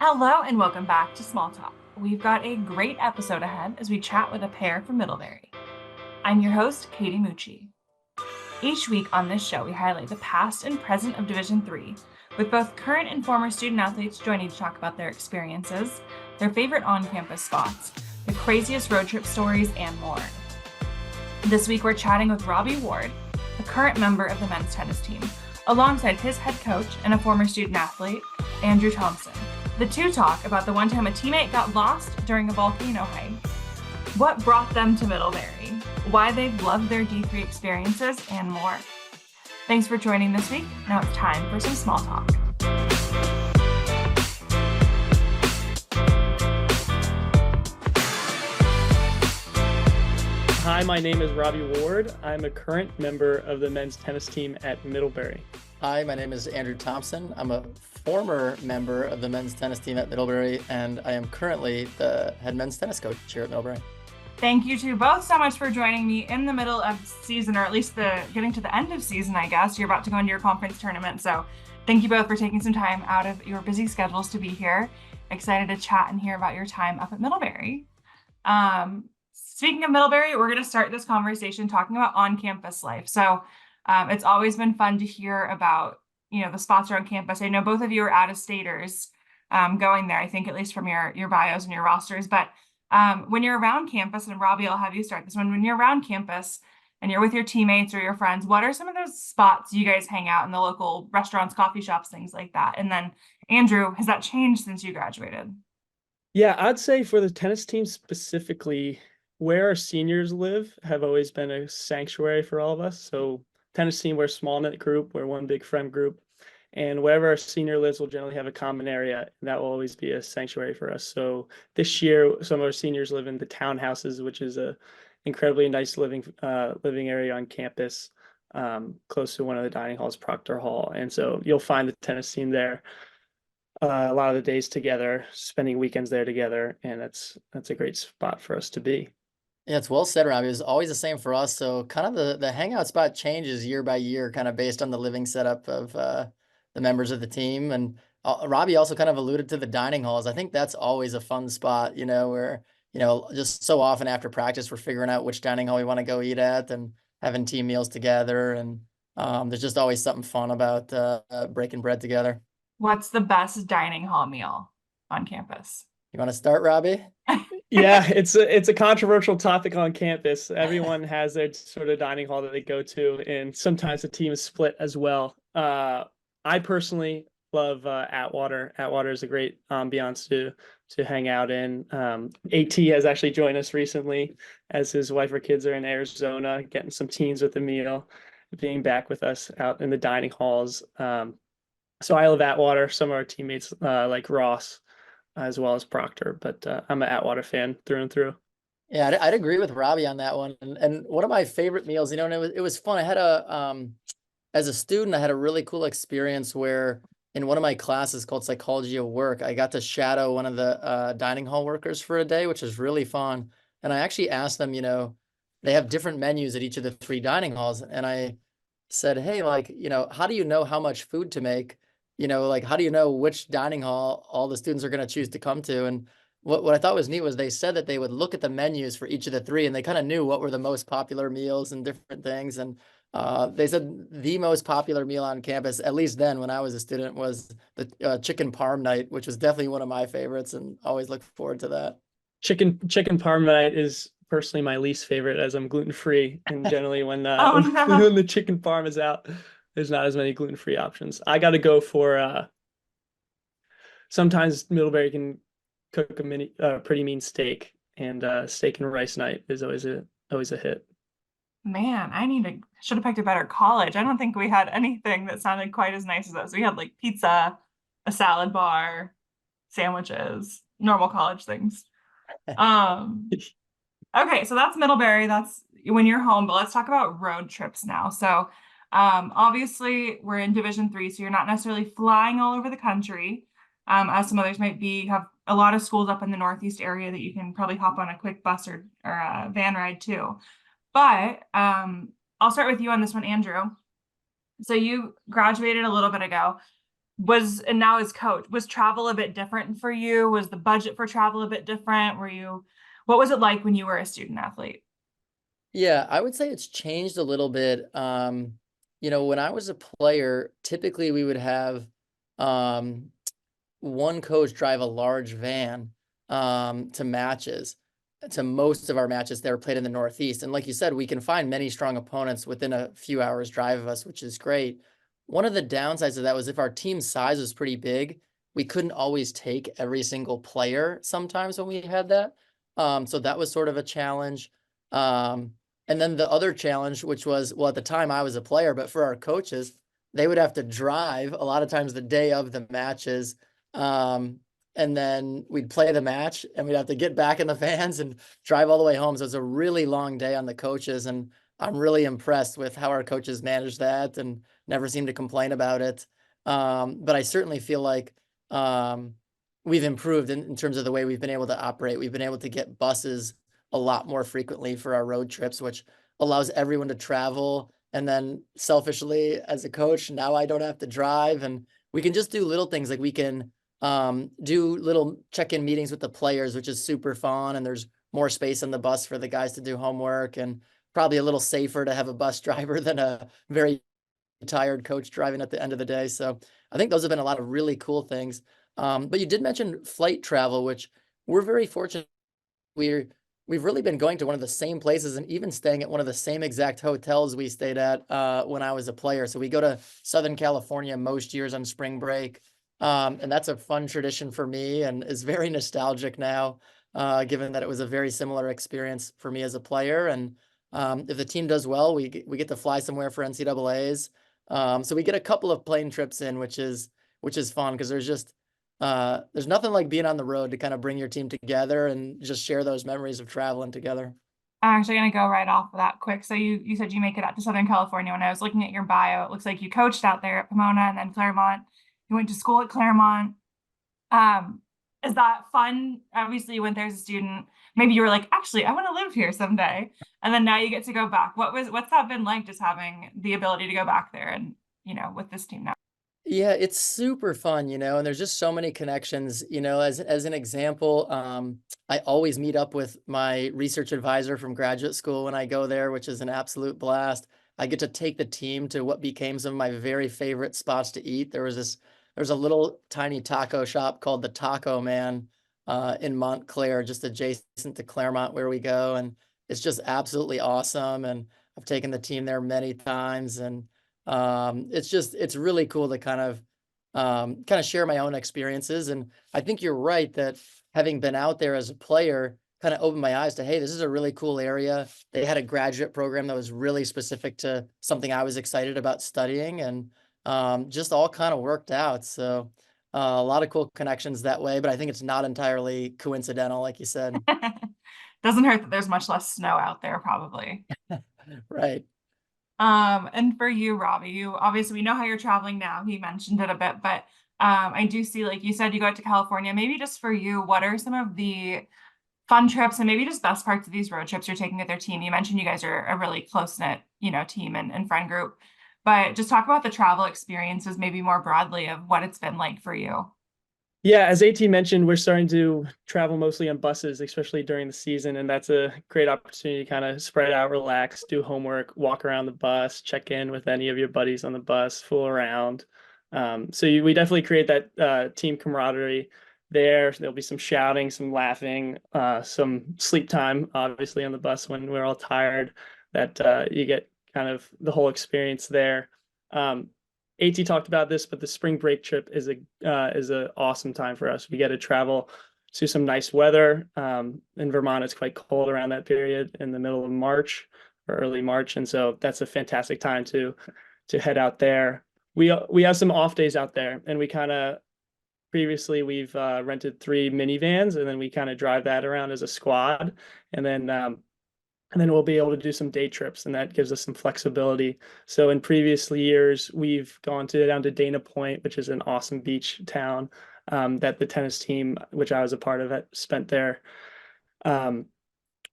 Hello and welcome back to Small Talk. We've got a great episode ahead as we chat with a pair from Middlebury. I'm your host, Katie Mucci. Each week on this show, we highlight the past and present of Division III, with both current and former student athletes joining to talk about their experiences, their favorite on-campus spots, the craziest road trip stories, and more. This week, we're chatting with Robby Ward, a current member of the men's tennis team, alongside his head coach and a former student athlete, Andrew Thomson. The two talk about the one time a teammate got lost during a volcano hike, what brought them to Middlebury, why they've loved their D3 experiences, and more. Thanks for joining this week. Now it's time for some small talk. Hi, my name is Robby Ward. I'm a current member of the men's tennis team at Middlebury. Hi, my name is Andrew Thomson. I'm a former member of the men's tennis team at Middlebury, and I am currently the head men's tennis coach here at Middlebury. Thank you two both so much for joining me in the middle of season, or at least getting to the end of season, I guess. You're about to go into your conference tournament, so thank you both for taking some time out of your busy schedules to be here. Excited to chat and hear about your time up at Middlebury. Speaking of Middlebury, we're going to start this conversation talking about on-campus life. So it's always been fun to hear about, the spots around campus. I know both of you are out-of-staters going there, I think, at least from your bios and your rosters. But when you're around campus, and Robby, I'll have you start this one. When you're around campus and you're with your teammates or your friends, what are some of those spots you guys hang out in, the local restaurants, coffee shops, things like that? And then, Andrew, has that changed since you graduated? Yeah, I'd say for the tennis team specifically, where our seniors live have always been a sanctuary for all of us. So tennis team, we're a small knit group, we're one big friend group. And wherever our senior lives, we'll generally have a common area, and that will always be a sanctuary for us. So this year, some of our seniors live in the townhouses, which is a incredibly nice living area on campus, close to one of the dining halls, Proctor Hall. And so you'll find the tennis team there a lot of the days together, spending weekends there together, and that's a great spot for us to be. Yeah, it's well said, Robbie. It was always the same for us. So kind of the hangout spot changes year by year, kind of based on the living setup of the members of the team. And Robbie also kind of alluded to the dining halls. I think that's always a fun spot, where, just so often after practice, we're figuring out which dining hall we want to go eat at and having team meals together. And there's just always something fun about breaking bread together. What's the best dining hall meal on campus? You want to start, Robbie? Yeah, it's a controversial topic on campus. Everyone has their sort of dining hall that they go to, and sometimes the team is split as well. I personally love Atwater. Atwater is a great ambiance to hang out in. AT has actually joined us recently, as his wife or kids are in Arizona, getting some teens with a meal, being back with us out in the dining halls. So I love Atwater. Some of our teammates like Ross, as well as Proctor, but I'm an Atwater fan through and through. Yeah, I'd agree with Robbie on that one. And one of my favorite meals, and it was fun. I had as a student, I had a really cool experience where in one of my classes called Psychology of Work, I got to shadow one of the dining hall workers for a day, which was really fun. And I actually asked them, they have different menus at each of the 3 dining halls. And I said, hey, how do you know how much food to make? How do you know which dining hall all the students are going to choose to come to? And what I thought was neat was they said that they would look at the menus for each of the 3, and they kind of knew what were the most popular meals and different things. And they said the most popular meal on campus, at least then when I was a student, was the chicken parm night, which was definitely one of my favorites, and always look forward to that. Chicken parm night is personally my least favorite, as I'm gluten-free, and generally when when the chicken parm is out, there's not as many gluten-free options. I got to go for sometimes Middlebury can cook a pretty mean steak, and steak and rice night is always a hit. Man, should have picked a better college. I don't think we had anything that sounded quite as nice as those. We had like pizza, a salad bar, sandwiches, normal college things. Okay, so that's Middlebury. That's when you're home, but let's talk about road trips now. So obviously we're in Division III, so you're not necessarily flying all over the country, as some others might be. You have a lot of schools up in the Northeast area that you can probably hop on a quick bus or a van ride to. But I'll start with you on this one, Andrew. So you graduated a little bit ago. and now as coach, was travel a bit different for you? Was the budget for travel a bit different? What was it like when you were a student athlete? Yeah, I would say it's changed a little bit. When I was a player, typically we would have um, one coach drive a large van to matches. To most of our matches, they were played in the Northeast. And like you said, we can find many strong opponents within a few hours drive of us, which is great. One of the downsides of that was if our team size was pretty big, we couldn't always take every single player sometimes when we had that. So that was sort of a challenge. Um, and then the other challenge, which was, well, at the time I was a player, but for our coaches, they would have to drive a lot of times the day of the matches. And then we'd play the match and we'd have to get back in the vans and drive all the way home. So it's a really long day on the coaches. And I'm really impressed with how our coaches managed that and never seem to complain about it. But I certainly feel like we've improved in terms of the way we've been able to operate. We've been able to get buses a lot more frequently for our road trips, which allows everyone to travel. And then selfishly, as a coach, now I don't have to drive, and we can just do little things like we can do little check-in meetings with the players, which is super fun. And there's more space on the bus for the guys to do homework, and probably a little safer to have a bus driver than a very tired coach driving at the end of the day. So I think those have been a lot of really cool things. But you did mention flight travel, which we're very fortunate. We've really been going to one of the same places and even staying at one of the same exact hotels we stayed at when I was a player. So we go to Southern California most years on spring break. And that's a fun tradition for me and is very nostalgic now, given that it was a very similar experience for me as a player. And if the team does well, we get to fly somewhere for NCAAs. So we get a couple of plane trips in, which is fun because there's nothing like being on the road to kind of bring your team together and just share those memories of traveling together. I'm actually going to go right off of that quick. So you said you make it out to Southern California. When I was looking at your bio, it looks like you coached out there at Pomona and then Claremont. You went to school at Claremont. Is that fun? Obviously, you went there as a student. Maybe you were like, actually, I want to live here someday. And then now you get to go back. What's that been like, just having the ability to go back there and, with this team now? Yeah, it's super fun, and there's just so many connections, as an example, I always meet up with my research advisor from graduate school when I go there, which is an absolute blast. I get to take the team to what became some of my very favorite spots to eat. There's a little tiny taco shop called the Taco Man in Montclair, just adjacent to Claremont where we go, and it's just absolutely awesome. And I've taken the team there many times, and it's really cool to kind of share my own experiences. And I think you're right that having been out there as a player kind of opened my eyes to, hey, this is a really cool area. They had a graduate program that was really specific to something I was excited about studying, and just all kind of worked out. So a lot of cool connections that way, but I think it's not entirely coincidental, like you said. Doesn't hurt that there's much less snow out there, probably. Right. And for you, Robby, we know how you're traveling now. He mentioned it a bit, but I do see, like you said, you go out to California. Maybe just for you, what are some of the fun trips and maybe just best parts of these road trips you're taking with their team? You mentioned you guys are a really close-knit, team and friend group, but just talk about the travel experiences, maybe more broadly, of what it's been like for you. Yeah, as AT mentioned, we're starting to travel mostly on buses, especially during the season, and that's a great opportunity to kind of spread out, relax, do homework, walk around the bus, check in with any of your buddies on the bus, fool around. We definitely create that team camaraderie there. There'll be some shouting, some laughing, some sleep time, obviously, on the bus when we're all tired. That you get kind of the whole experience there. AT talked about this, but the spring break trip is a awesome time for us. We get to travel to some nice weather. In Vermont, it's quite cold around that period in the middle of March or early March, and so that's a fantastic time to head out there. We have some off days out there, and previously we've rented 3 minivans, and then we kind of drive that around as a squad, and then we'll be able to do some day trips, and that gives us some flexibility. So in previous years, we've gone down to Dana Point, which is an awesome beach town that the tennis team, which I was a part of, spent there.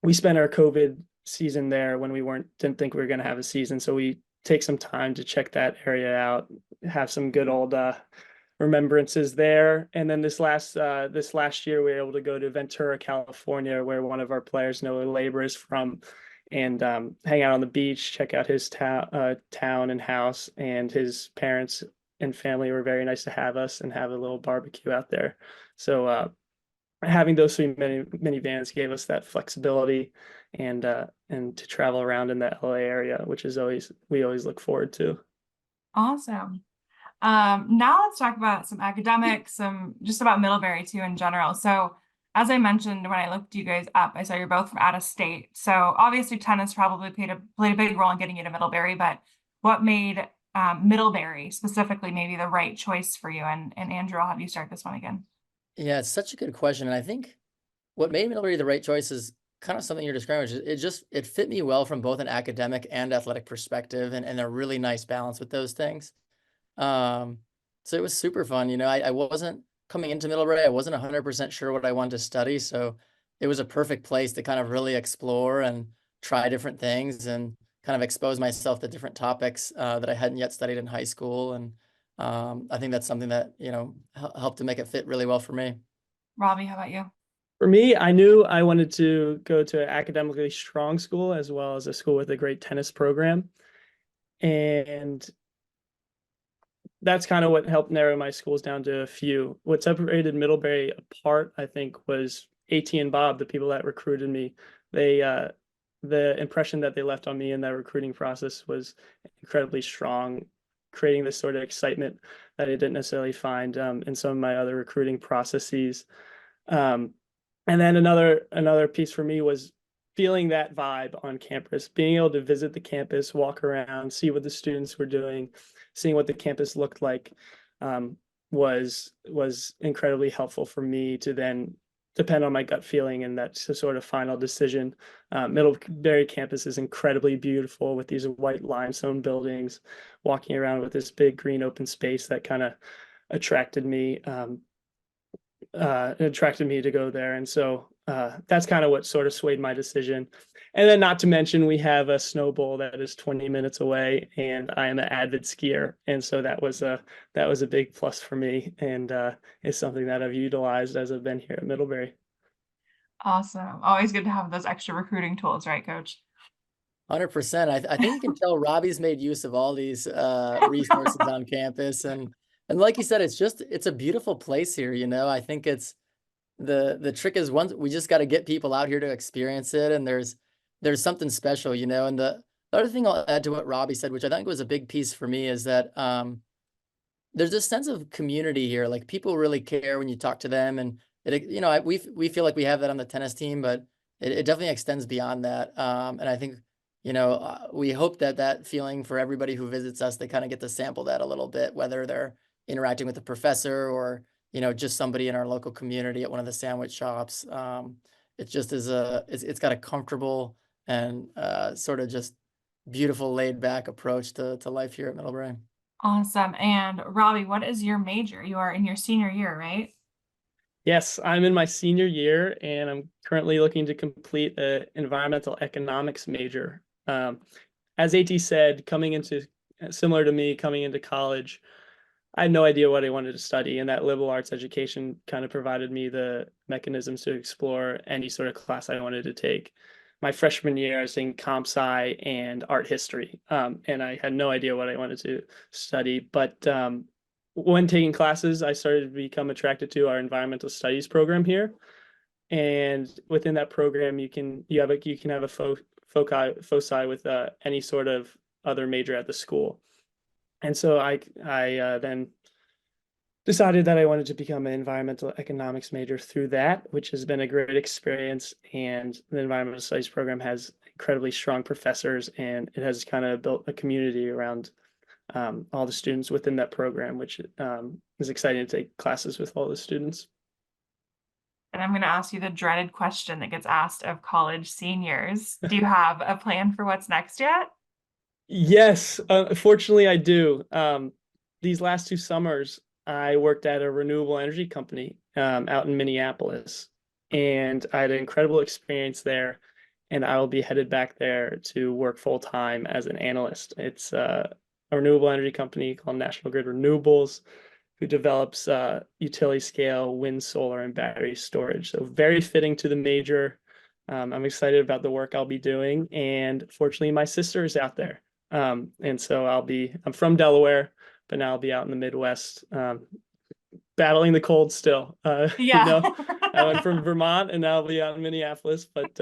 We spent our COVID season there when we didn't think we were going to have a season. So we take some time to check that area out, have some good old remembrances there. And then this last year, we were able to go to Ventura, California, where one of our players, Noah Labor, is from, and hang out on the beach, check out his town and house. And his parents and family were very nice to have us and have a little barbecue out there. So having those three minivans gave us that flexibility and to travel around in the LA area, which is we always look forward to. Awesome. Now let's talk about some academics, some just about Middlebury too in general. So as I mentioned, when I looked you guys up, I saw you're both from out of state. So obviously tennis probably played a big role in getting you to Middlebury, but what made Middlebury specifically maybe the right choice for you? And Andrew, I'll have you start this one again. Yeah, it's such a good question. And I think what made Middlebury the right choice is kind of something you're describing, which is it fit me well from both an academic and athletic perspective, and a really nice balance with those things. So it was super fun. I wasn't coming into Middlebury, I wasn't 100% sure what I wanted to study. So it was a perfect place to kind of really explore and try different things and kind of expose myself to different topics that I hadn't yet studied in high school. And I think that's something that, helped to make it fit really well for me. Robby, how about you? For me, I knew I wanted to go to an academically strong school as well as a school with a great tennis program. And that's kind of what helped narrow my schools down to a few. What separated Middlebury apart, I think, was AT and Bob, the people that recruited me. The impression that they left on me in that recruiting process was incredibly strong, creating this sort of excitement that I didn't necessarily find in some of my other recruiting processes. And then another piece for me was feeling that vibe on campus, being able to visit the campus, walk around, see what the students were doing, seeing what the campus looked like, was incredibly helpful for me to then depend on my gut feeling and that sort of final decision. Middlebury campus is incredibly beautiful with these white limestone buildings, walking around with this big green open space that kind of attracted me to go there. And so that's kind of what sort of swayed my decision. And then not to mention, we have a snow bowl that is 20 minutes away, and I am an avid skier. And so that was a big plus for me, and it's something that I've utilized as I've been here at Middlebury. Awesome. Always good to have those extra recruiting tools, right, Coach? 100%. I think you can tell Robby's made use of all these resources on campus. And like you said, it's a beautiful place here. I think it's the trick is we just got to get people out here to experience it. And there's something special, and the other thing I'll add to what Robby said, which I think was a big piece for me, is that there's this sense of community here. Like, people really care when you talk to them. And we feel like we have that on the tennis team, but it definitely extends beyond that. And I think, we hope that feeling for everybody who visits us, they kind of get to sample that a little bit, whether they're interacting with a professor or, just somebody in our local community at one of the sandwich shops. It just is it's got a comfortable and sort of just beautiful laid back approach to life here at Middlebury. Awesome. And Robby, what is your major? You are in your senior year, right? Yes, I'm in my senior year, and I'm currently looking to complete an environmental economics major. As AT said, similar to me, coming into college, I had no idea what I wanted to study, and that liberal arts education kind of provided me the mechanisms to explore any sort of class I wanted to take. My freshman year, I was taking comp sci and art history, and I had no idea what I wanted to study. But when taking classes, I started to become attracted to our environmental studies program here. And within that program, you can have a foci with any sort of other major at the school. And so I then decided that I wanted to become an environmental economics major through that, which has been a great experience. And the environmental studies program has incredibly strong professors, and it has kind of built a community around all the students within that program, which is exciting to take classes with all the students. And I'm going to ask you the dreaded question that gets asked of college seniors. Do you have a plan for what's next yet? Yes, fortunately I do. These last 2 summers, I worked at a renewable energy company out in Minneapolis, and I had an incredible experience there. And I will be headed back there to work full time as an analyst. It's a renewable energy company called National Grid Renewables, who develops utility scale wind, solar, and battery storage. So very fitting to the major. I'm excited about the work I'll be doing. And fortunately, my sister is out there. And so I'm from Delaware, but now I'll be out in the Midwest, battling the cold still. Yeah. I went from Vermont and now I'll be out in Minneapolis, but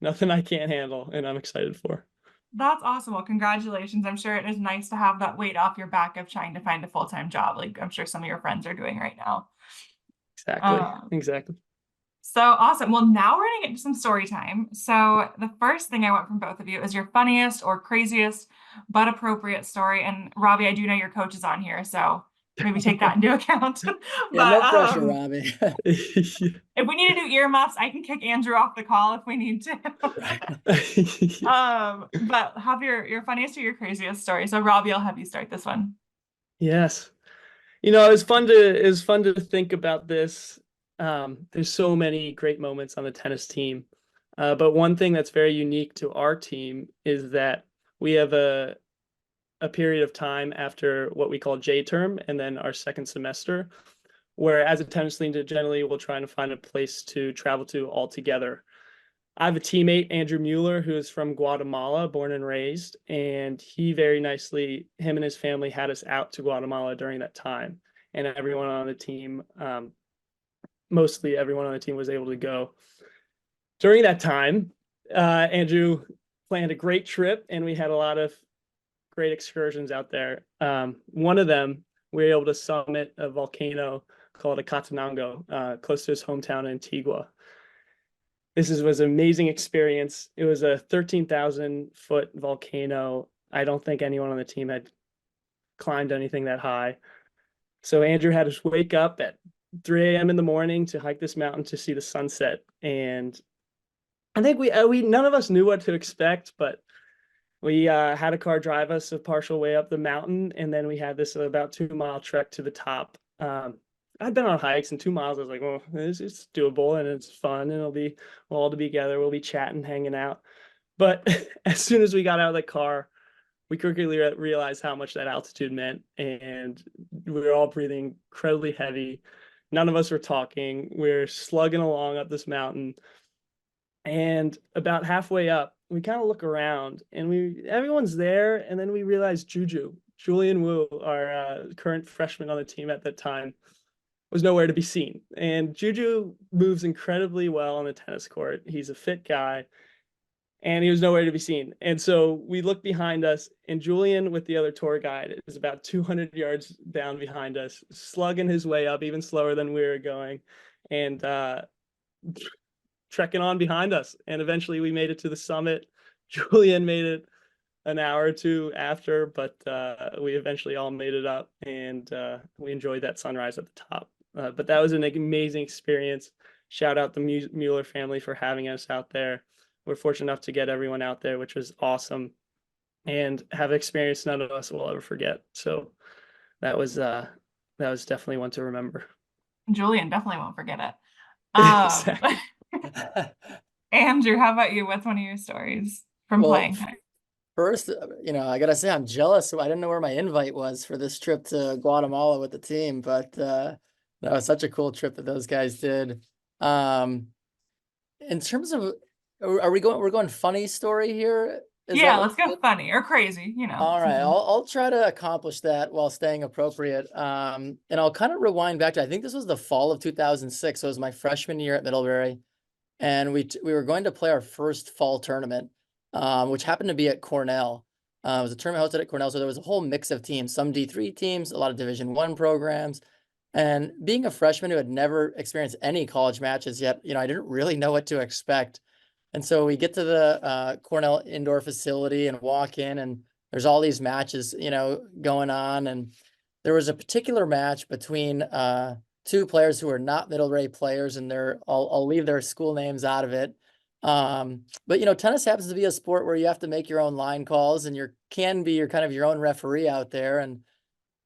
nothing I can't handle, and I'm excited for. That's awesome. Well, congratulations. I'm sure it is nice to have that weight off your back of trying to find a full-time job, like I'm sure some of your friends are doing right now. Exactly. So awesome. Well, now we're gonna get into some story time. So the first thing I want from both of you is your funniest or craziest but appropriate story. And Robby, I do know your coach is on here, so maybe take that into account. Yeah, no pressure, Robby. If we need to do earmuffs, I can kick Andrew off the call if we need to. But have your funniest or your craziest story. So Robby, I'll have you start this one. Yes. It was fun to think about this. There's so many great moments on the tennis team. But one thing that's very unique to our team is that we have a period of time after what we call J term and then our second semester, where as a tennis team, generally we'll try to find a place to travel to all together. I have a teammate, Andrew Mueller, who is from Guatemala, born and raised, and he very nicely, him and his family had us out to Guatemala during that time. And everyone on the team, mostly everyone on the team was able to go. During that time, Andrew planned a great trip and we had a lot of great excursions out there. One of them, we were able to summit a volcano called Acatenango, close to his hometown in Antigua. Was an amazing experience. It was a 13,000-foot volcano. I don't think anyone on the team had climbed anything that high. So Andrew had us wake up at 3 a.m. in the morning to hike this mountain to see the sunset. And I think we none of us knew what to expect, but we had a car drive us a partial way up the mountain, and then we had this about 2-mile trek to the top. I'd been on hikes, and 2 miles, I was like, well, it's doable and it's fun, and we'll all be together. We'll be chatting, hanging out. But as soon as we got out of the car, we quickly realized how much that altitude meant, and we were all breathing incredibly heavy. None of us were talking. We're slugging along up this mountain, and about halfway up, we kind of look around, and everyone's there, and then we realized Julian Wu, our current freshman on the team at that time, was nowhere to be seen. And Juju moves incredibly well on the tennis court. He's a fit guy, and he was nowhere to be seen. And so we look behind us, and Julian with the other tour guide is about 200 yards down behind us, slugging his way up even slower than we were going, and trekking on behind us. And eventually we made it to the summit. Julian made it an hour or two after, but we eventually all made it up, and we enjoyed that sunrise at the top. But that was an amazing experience. Shout out the Mueller family for having us out there. We're fortunate enough to get everyone out there, which was awesome, and have an experience none of us will ever forget. So that was definitely one to remember. Julian definitely won't forget it. Exactly. Andrew, how about you? What's one of your stories from playing time? First, I gotta say I'm jealous. I didn't know where my invite was for this trip to Guatemala with the team, but that was such a cool trip that those guys did. In terms of, we're going funny story here? Yeah, let's go funny or crazy, All right, I'll try to accomplish that while staying appropriate. And I'll kind of rewind back to, I think this was the fall of 2006. So it was my freshman year at Middlebury, and we were going to play our first fall tournament, which happened to be at Cornell. It was a tournament hosted at Cornell, so there was a whole mix of teams, some D3 teams, a lot of Division I programs. And being a freshman who had never experienced any college matches yet, I didn't really know what to expect. And so we get to the Cornell indoor facility and walk in, and there's all these matches, going on. And there was a particular match between two players who are not Middlebury players, and I'll leave their school names out of it. But tennis happens to be a sport where you have to make your own line calls, and you're kind of your own referee out there. And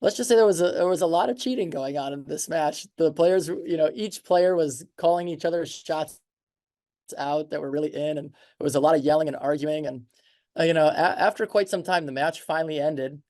let's just say there was a lot of cheating going on in this match. The players, each player was calling each other's shots out that were really in, and it was a lot of yelling and arguing. And after quite some time, the match finally ended.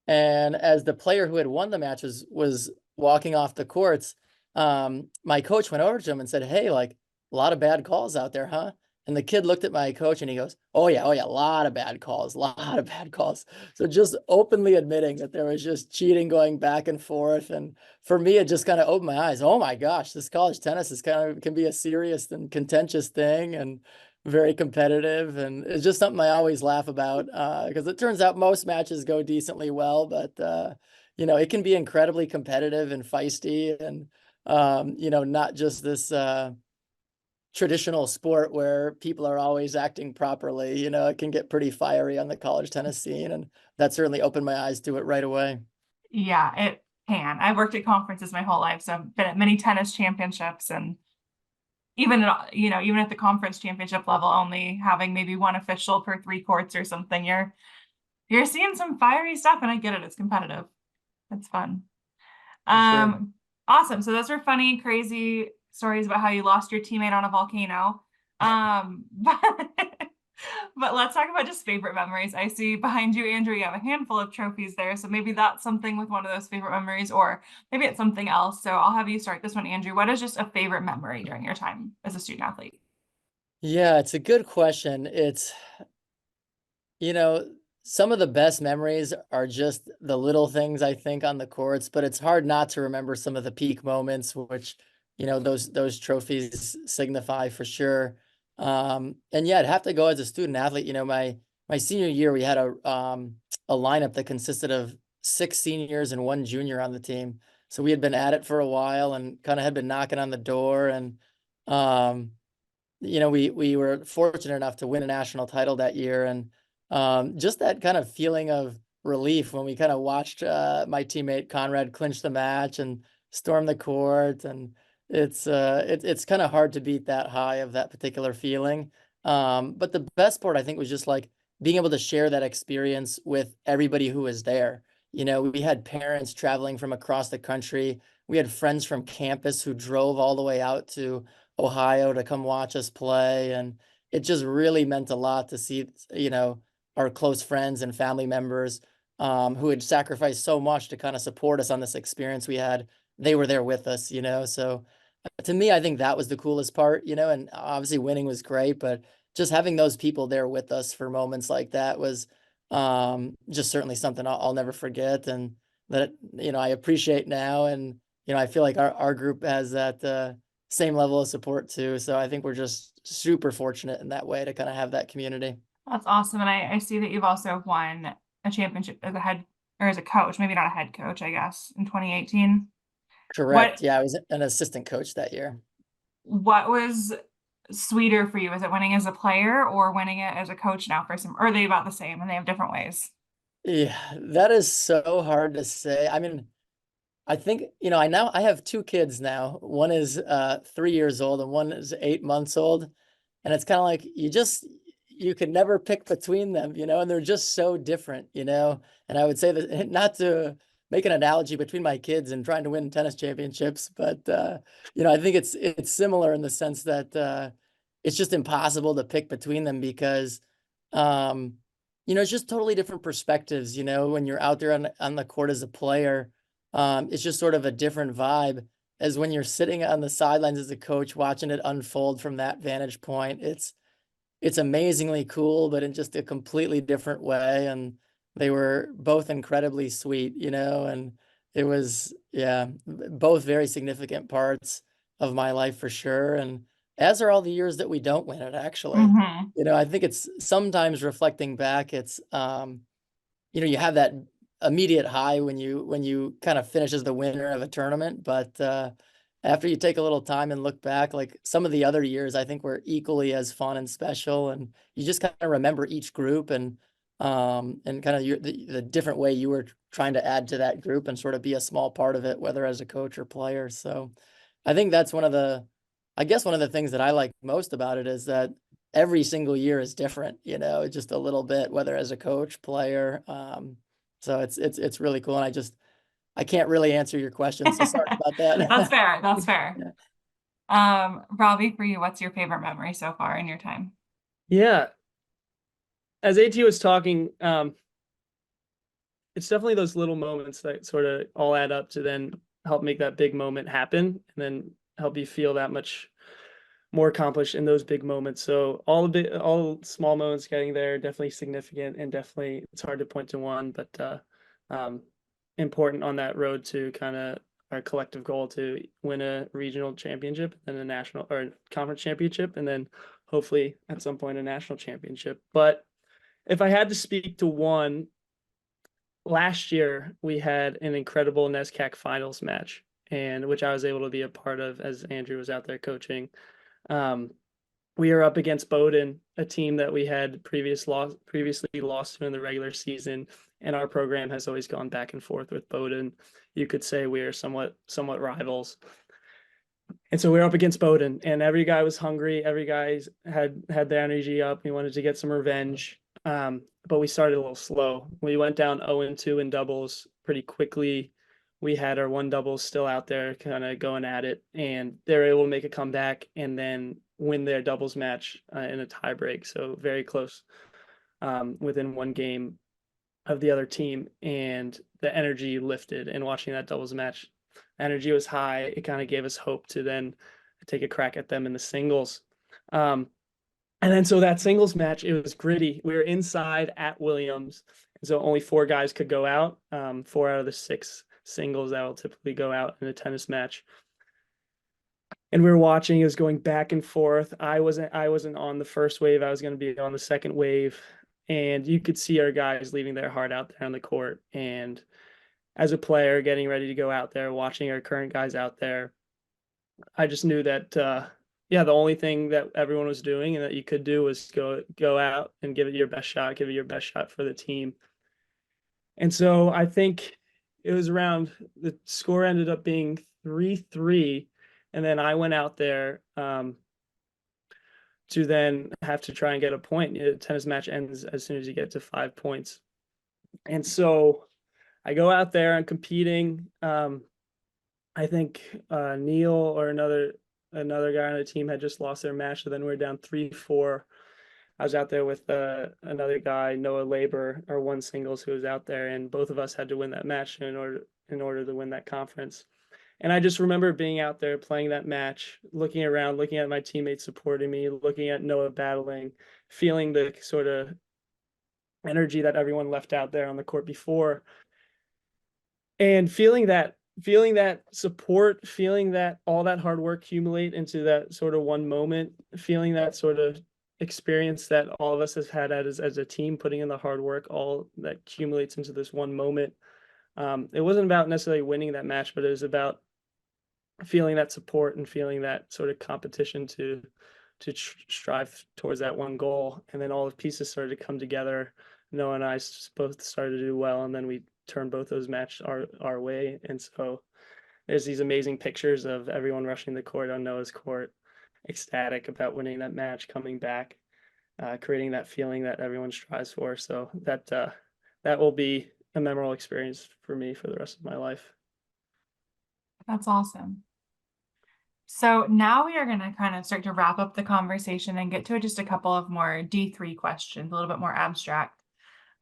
And as the player who had won the match was walking off the courts, my coach went over to him and said, "Hey, like a lot of bad calls out there, huh?" And the kid looked at my coach and he goes, oh yeah, a lot of bad calls, a lot of bad calls. So just openly admitting that there was just cheating going back and forth. And for me, it just kind of opened my eyes. Oh my gosh, this college tennis is can be a serious and contentious thing and very competitive. And it's just something I always laugh about because it turns out most matches go decently well, but it can be incredibly competitive and feisty and, not just this, traditional sport where people are always acting properly. It can get pretty fiery on the college tennis scene, and that certainly opened my eyes to it right away. Yeah, it can. I've worked at conferences my whole life, so I've been at many tennis championships, and even at the conference championship level, only having maybe one official per 3 courts or something, you're seeing some fiery stuff, and I get it. It's competitive. It's fun. Sure. Awesome. So those were funny, crazy stories about how you lost your teammate on a volcano. But let's talk about just favorite memories. I see behind you, Andrew, you have a handful of trophies there. So maybe that's something with one of those favorite memories, or maybe it's something else. So I'll have you start this one, Andrew. What is just a favorite memory during your time as a student athlete? Yeah, it's a good question. You know, some of the best memories are just the little things I think on the courts, but it's hard not to remember some of the peak moments, which, those trophies signify for sure. And yeah, I'd have to go as a student athlete. My senior year, we had a lineup that consisted of 6 seniors and 1 junior on the team. So we had been at it for a while and kind of had been knocking on the door. And um, we were fortunate enough to win a national title that year. And just that kind of feeling of relief when we kind of watched my teammate Conrad clinch the match and storm the court. And it's kind of hard to beat that high of that particular feeling. But the best part, I think, was just like being able to share that experience with everybody who was there. We had parents traveling from across the country. We had friends from campus who drove all the way out to Ohio to come watch us play. And it just really meant a lot to see, our close friends and family members who had sacrificed so much to kind of support us on this experience we had. They were there with us. So to me, I think that was the coolest part, and obviously winning was great, but just having those people there with us for moments like that was just certainly something I'll never forget. And that, I appreciate now. And, I feel like our group has that same level of support too. So I think we're just super fortunate in that way to kind of have that community. That's awesome. And I see that you've also won a championship as a head or as a coach, maybe not a head coach, I guess, in 2018. What Correct. Yeah, I was an assistant coach that year. what was sweeter for you? Is it winning as a player or winning it as a coach now for some, or are they about the same and they have different ways? Yeah, that is so hard to say. I mean, I think, I have 2 kids now. One is 3 years old and one is 8 months old. And it's kind of like you could never pick between them, and they're just so different. And I would say that not to make an analogy between my kids and trying to win tennis championships, but I think it's similar in the sense that it's just impossible to pick between them because um, it's just totally different perspectives, when you're out there on the court as a player. It's just sort of a different vibe as when you're sitting on the sidelines as a coach watching it unfold from that vantage point. It's amazingly cool, but in just a completely different way. And they were both incredibly sweet, and it was, yeah, both very significant parts of my life for sure. And as are all the years that we don't win it, actually. Mm-hmm. I think it's sometimes reflecting back, it's you have that immediate high when you kind of finish as the winner of a tournament, but after you take a little time and look back, like some of the other years, I think were equally as fun and special, and you just kind of remember each group and kind of the different way you were trying to add to that group and sort of be a small part of it, whether as a coach or player. So I think that's I guess one of the things that I like most about it is that every single year is different, just a little bit, whether as a coach, player. So it's really cool. And I can't really answer your question, so sorry about that. That's fair. That's fair. Yeah. Robbie, for you, what's your favorite memory so far in your time? Yeah. As AT was talking, it's definitely those little moments that sort of all add up to then help make that big moment happen, and then help you feel that much more accomplished in those big moments. So all small moments getting there, definitely significant, and definitely it's hard to point to one, but important on that road to kind of our collective goal to win a regional championship and a national or conference championship, and then hopefully at some point a national championship. But if I had to speak to one, last year we had an incredible NESCAC finals match, and which I was able to be a part of as Andrew was out there coaching. We are up against Bowdoin, a team that we had previously lost to in the regular season, and our program has always gone back and forth with Bowdoin. You could say we are somewhat rivals. And so we were up against Bowdoin, and every guy was hungry. Every guy had the energy up. He wanted to get some revenge. But we started a little slow. We went down 0-2 in doubles pretty quickly. We had our one doubles still out there kind of going at it, and they were able to make a comeback and then win their doubles match in a tie break. So very close, within one game of the other team, and the energy lifted. And watching that doubles match, energy was high. It kind of gave us hope to then take a crack at them in the singles. And then so that singles match, it was gritty. We were inside at Williams, so only 4 guys could go out. 4 out of the 6 singles that will typically go out in a tennis match. And we were watching, it was going back and forth. I wasn't on the first wave. I was going to be on the second wave. And you could see our guys leaving their heart out there on the court. And as a player getting ready to go out there, watching our current guys out there, I just knew that, the only thing that everyone was doing and that you could do was go out and give it your best shot for the team. And so I think it was around, the score ended up being 3-3. And then I went out there to then have to try and get a point. The tennis match ends as soon as you get to 5 points. And so I go out there, I'm competing. I think Neil or another guy on the team had just lost their match. So then we're down 3-4. I was out there with another guy, Noah Labor, our one singles, who was out there, and both of us had to win that match in order to win that conference. And I just remember being out there playing that match, looking around, looking at my teammates supporting me, looking at Noah battling, feeling the sort of energy that everyone left out there on the court before, and feeling that support, feeling that all that hard work accumulate into that sort of one moment, feeling that sort of experience that all of us have had as a team, putting in the hard work, all that accumulates into this one moment. It wasn't about necessarily winning that match, but it was about feeling that support and feeling that sort of competition to strive towards that one goal. And then all the pieces started to come together. Noah and I both started to do well, and then we turned both those matches our way. And so there's these amazing pictures of everyone rushing the court on Noah's court, ecstatic about winning that match, coming back, creating that feeling that everyone strives for. So that will be a memorable experience for me for the rest of my life. That's awesome. So now we are going to kind of start to wrap up the conversation and get to just a couple of more D3 questions, a little bit more abstract.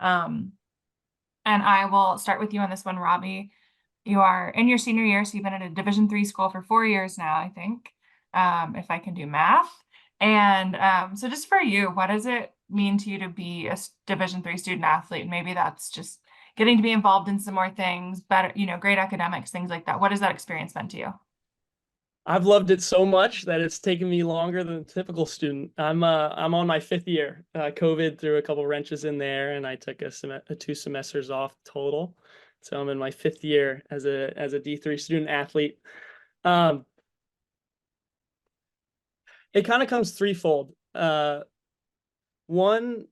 And I will start with you on this one, Robby. You are in your senior year, so you've been at a Division III school for 4 years now, I think, if I can do math. And so just for you, what does it mean to you to be a Division III student athlete? Maybe that's just getting to be involved in some more things, better, great academics, things like that. What has that experience meant to you? I've loved it so much that it's taken me longer than a typical student. I'm on my 5th year. COVID threw a couple wrenches in there, and I took 2 semesters off total. So I'm in my 5th year as a D3 student athlete. It kind of comes threefold. One,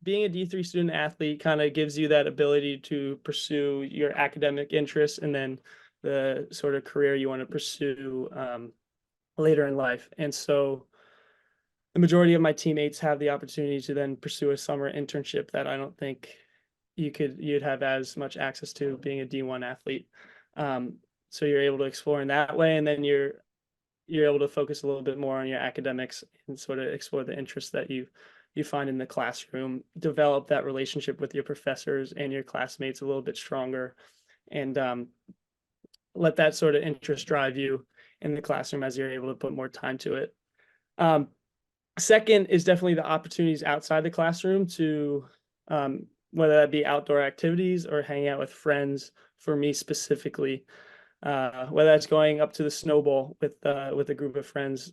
being a D3 student athlete kind of gives you that ability to pursue your academic interests and then the sort of career you want to pursue later in life. And so the majority of my teammates have the opportunity to then pursue a summer internship that I don't think you'd have as much access to being a D1 athlete. So you're able to explore in that way, and then you're able to focus a little bit more on your academics and sort of explore the interests that you find in the classroom, develop that relationship with your professors and your classmates a little bit stronger. And let that sort of interest drive you in the classroom as you're able to put more time to it. Second is definitely the opportunities outside the classroom to, whether that be outdoor activities or hanging out with friends. For me specifically, whether that's going up to the Snow Bowl with a group of friends,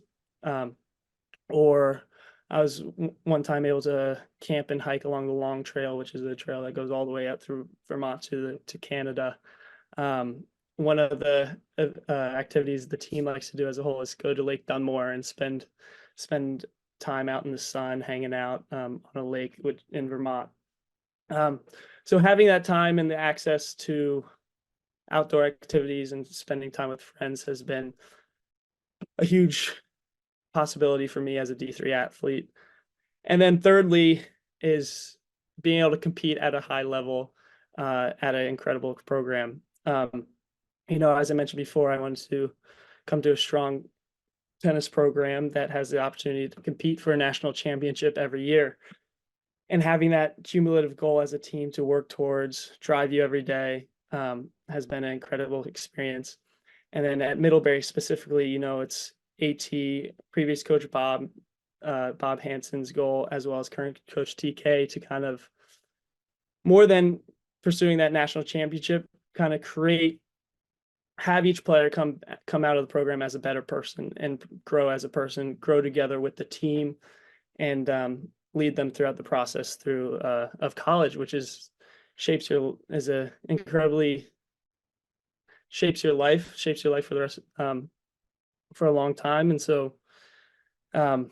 or I was one time able to camp and hike along the Long Trail, which is the trail that goes all the way up through Vermont to Canada. One of the activities the team likes to do as a whole is go to Lake Dunmore and spend time out in the sun, hanging out on a lake in Vermont. So having that time and the access to outdoor activities and spending time with friends has been a huge possibility for me as a D3 athlete. And then thirdly is being able to compete at a high level at an incredible program. As I mentioned before, I wanted to come to a strong tennis program that has the opportunity to compete for a national championship every year. And having that cumulative goal as a team to work towards, drive you every day, has been an incredible experience. And then at Middlebury specifically, it's AT, previous coach Bob Hansen's goal, as well as current coach TK, to kind of, more than pursuing that national championship, kind of have each player come out of the program as a better person and grow as a person, grow together with the team, and lead them throughout the process of college, which shapes your life for the rest, for a long time. And so having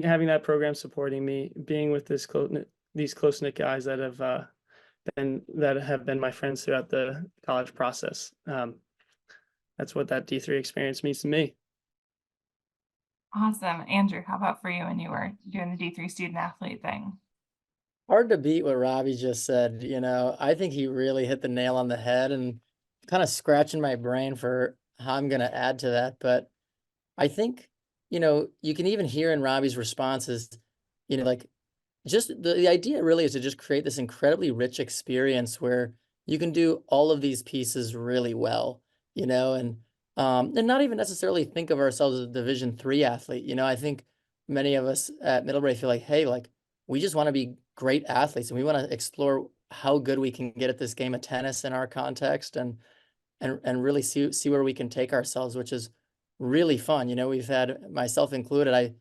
that program supporting me, being with these close-knit guys that have been my friends throughout the college process, that's what that D3 experience means to me. Awesome. Andrew, how about for you when you were doing the D3 student athlete thing? Hard to beat what Robby just said. I think he really hit the nail on the head, and kind of scratching my brain for how I'm going to add to that. But I think, you can even hear in Robby's responses, like, just the idea really is to just create this incredibly rich experience where you can do all of these pieces really well, and not even necessarily think of ourselves as a Division III athlete. I think many of us at Middlebury feel like, hey, like, we just want to be great athletes, and we want to explore how good we can get at this game of tennis in our context, and really see where we can take ourselves, which is really fun. We've had, myself included,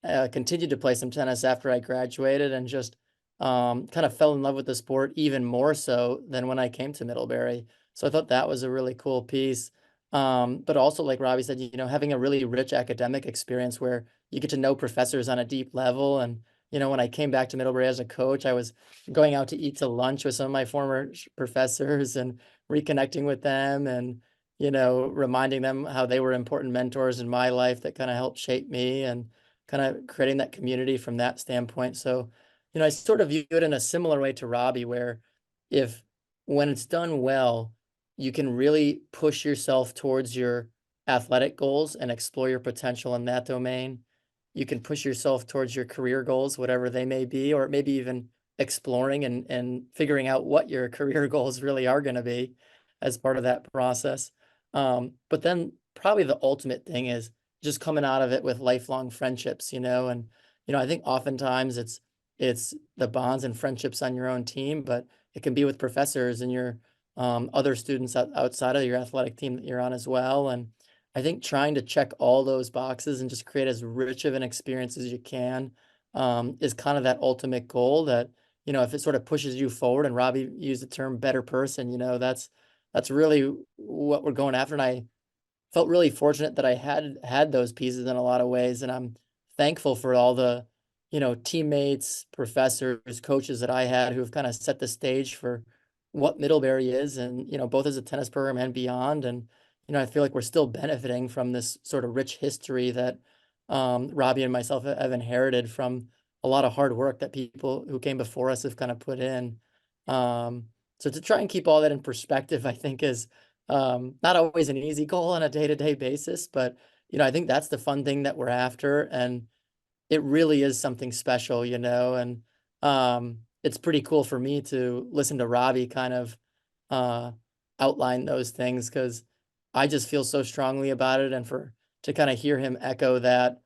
I continued to play some tennis after I graduated, and just kind of fell in love with the sport even more so than when I came to Middlebury. So I thought that was a really cool piece. But also, like Robby said, having a really rich academic experience where you get to know professors on a deep level. And, when I came back to Middlebury as a coach, I was going out to eat to lunch with some of my former professors and reconnecting with them, and, reminding them how they were important mentors in my life that kind of helped shape me, and kind of creating that community from that standpoint. So, I sort of view it in a similar way to Robby, where when it's done well, you can really push yourself towards your athletic goals and explore your potential in that domain. You can push yourself towards your career goals, whatever they may be, or maybe even exploring and figuring out what your career goals really are going to be as part of that process. But then probably the ultimate thing is just coming out of it with lifelong friendships, and, I think oftentimes it's the bonds and friendships on your own team, but it can be with professors and your other students outside of your athletic team that you're on as well. And I think trying to check all those boxes and just create as rich of an experience as you can is kind of that ultimate goal that, if it sort of pushes you forward, and Robby used the term better person, that's really what we're going after. And I felt really fortunate that I had those pieces in a lot of ways. And I'm thankful for all the, teammates, professors, coaches that I had who have kind of set the stage for what Middlebury is, and, both as a tennis program and beyond. And, I feel like we're still benefiting from this sort of rich history that Robby and myself have inherited from a lot of hard work that people who came before us have kind of put in. So to try and keep all that in perspective, I think is not always an easy goal on a day-to-day basis, but, I think that's the fun thing that we're after. And it really is something special, and it's pretty cool for me to listen to Robby kind of outline those things because I just feel so strongly about it. And to kind of hear him echo that,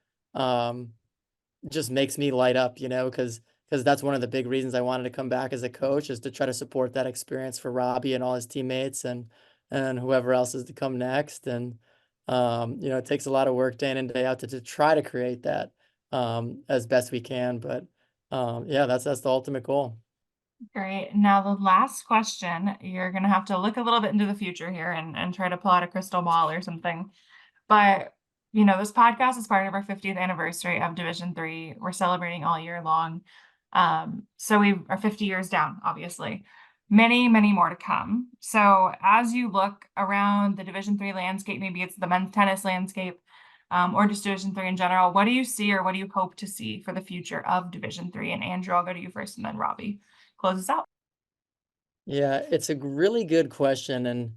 just makes me light up, because that's one of the big reasons I wanted to come back as a coach, is to try to support that experience for Robby and all his teammates and whoever else is to come next. And it takes a lot of work day in and day out to try to create that as best we can. But yeah, that's the ultimate goal. Great. Now, the last question, you're going to have to look a little bit into the future here and try to pull out a crystal ball or something. But, this podcast is part of our 50th anniversary of Division III. We're celebrating all year long. So we are 50 years down, obviously. Many, many more to come. So as you look around the Division III landscape, maybe it's the men's tennis landscape, or just Division III in general, what do you see or what do you hope to see for the future of Division III? And Andrew, I'll go to you first and then Robby close us out. Yeah, it's a really good question. And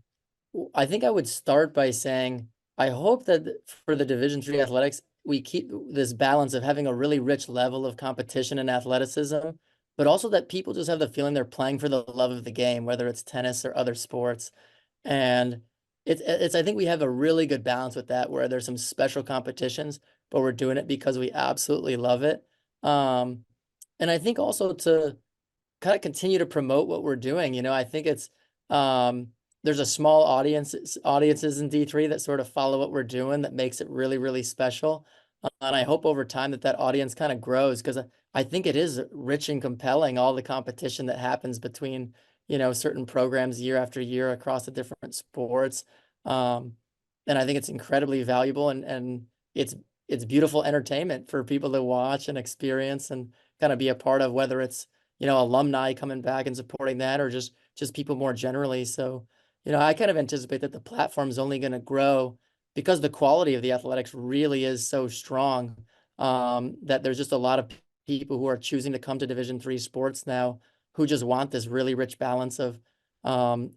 I think I would start by saying, I hope that for the Division III athletics, we keep this balance of having a really rich level of competition and athleticism, but also that people just have the feeling they're playing for the love of the game, whether it's tennis or other sports. And I think we have a really good balance with that, where there's some special competitions, but we're doing it because we absolutely love it. And I think also to kind of continue to promote what we're doing. I think it's there's a small audiences in D3 that sort of follow what we're doing that makes it really, really special. And I hope over time that audience kind of grows, because I think it is rich and compelling, all the competition that happens between, certain programs year after year across the different sports. And I think it's incredibly valuable, and it's beautiful entertainment for people to watch and experience and kind of be a part of, whether it's alumni coming back and supporting that, or just people more generally. So, I kind of anticipate that the platform is only going to grow because the quality of the athletics really is so strong, that there's just a lot of people who are choosing to come to Division III sports now, who just want this really rich balance of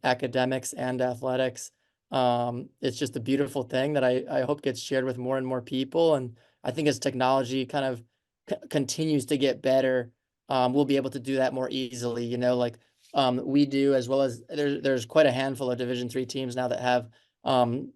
academics and athletics. It's just a beautiful thing that I hope gets shared with more and more people. And I think as technology kind of continues to get better, we'll be able to do that more easily, we do, as well as there's quite a handful of Division III teams now that have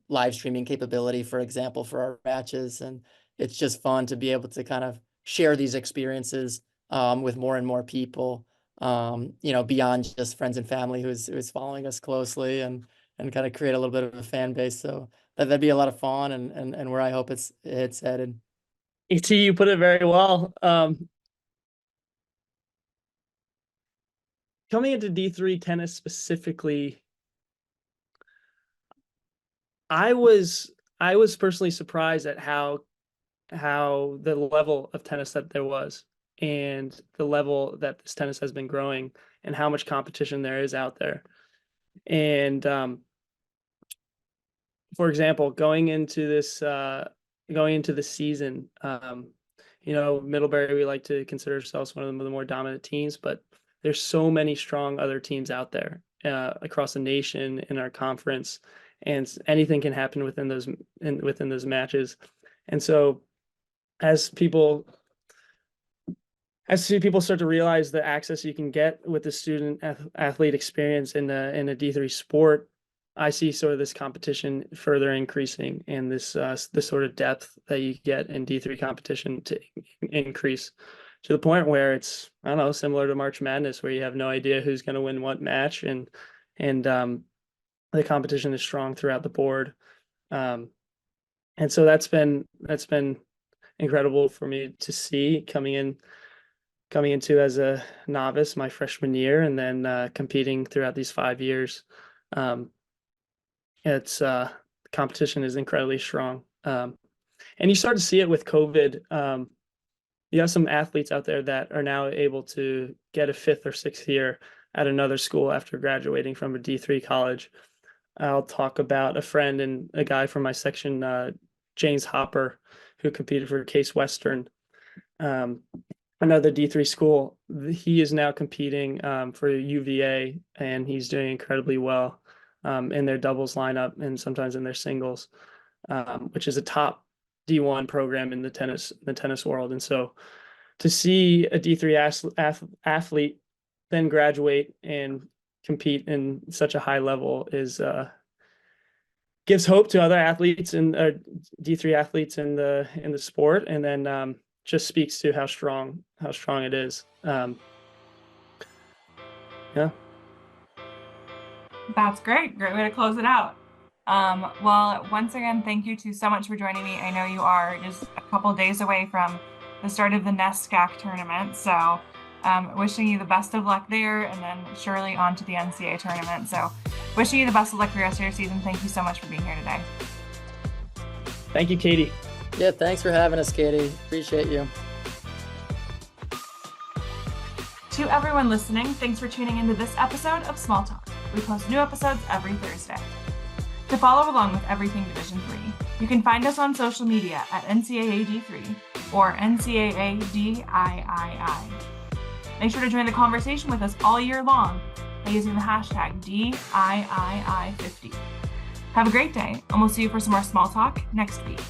live streaming capability, for example, for our matches. And it's just fun to be able to kind of share these experiences with more and more people, beyond just friends and family who's following us closely, and kind of create a little bit of a fan base. So that'd be a lot of fun, and where I hope it's headed. ET, you put it very well. Coming into D3 tennis specifically, I was personally surprised at how the level of tennis that there was, and the level that this tennis has been growing, and how much competition there is out there. And for example, going into the season, Middlebury, we like to consider ourselves one of the more dominant teams, but there's so many strong other teams out there across the nation in our conference, and anything can happen within those matches. And so as people start to realize the access you can get with the student athlete experience in a D3 sport, I see sort of this competition further increasing, and this sort of depth that you get in D3 competition to increase to the point where it's, I don't know, similar to March Madness, where you have no idea who's going to win what match, and the competition is strong throughout the board. And so that's been incredible for me to see coming into as a novice my freshman year, and then competing throughout these 5 years. It's competition is incredibly strong. And you start to see it with COVID. You have some athletes out there that are now able to get a 5th or 6th year at another school after graduating from a D3 college. I'll talk about a friend and a guy from my section, James Hopper, who competed for Case Western, another D3 school. He is now competing for UVA, and he's doing incredibly well in their doubles lineup, and sometimes in their singles, which is a top D1 program in the tennis world. And so to see a D3 athlete then graduate and compete in such a high level is gives hope to other athletes and D3 athletes in the sport, and then just speaks to how strong it is. Yeah. That's great. Great way to close it out. Well, once again, thank you so much for joining me. I know you are just a couple days away from the start of the NESCAC tournament, so wishing you the best of luck there, and then surely on to the NCAA tournament. So wishing you the best of luck for the rest of your season. Thank you so much for being here today. Thank you, Katie. Yeah, thanks for having us, Katie. Appreciate you. To everyone listening, thanks for tuning into this episode of Small Talk. We post new episodes every Thursday. To follow along with everything Division III, you can find us on social media at NCAA D3 or NCAA DIII. Make sure to join the conversation with us all year long by using the hashtag DIII50. Have a great day, and we'll see you for some more Small Talk next week.